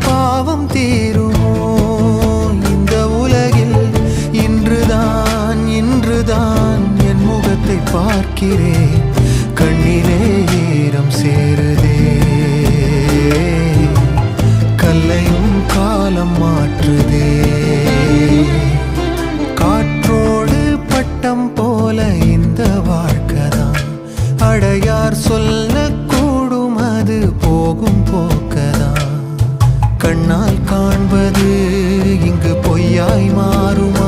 பாவம் தீருமோ இந்த உலகில்? இன்றுதான் என் முகத்தை பார்க்கிறேன், கண்ணிலே ஈரம் சேருதே. கல்லையும் காலம் மாற்றுதே. காற்றோடு பட்டம் போல இந்த வாழ்க்கைதான், அடையார் சொல்லக்கூடும் அது போகும் போக்கதான். கண்ணால் காண்பது இங்கு பொய்யாய் மாறும்.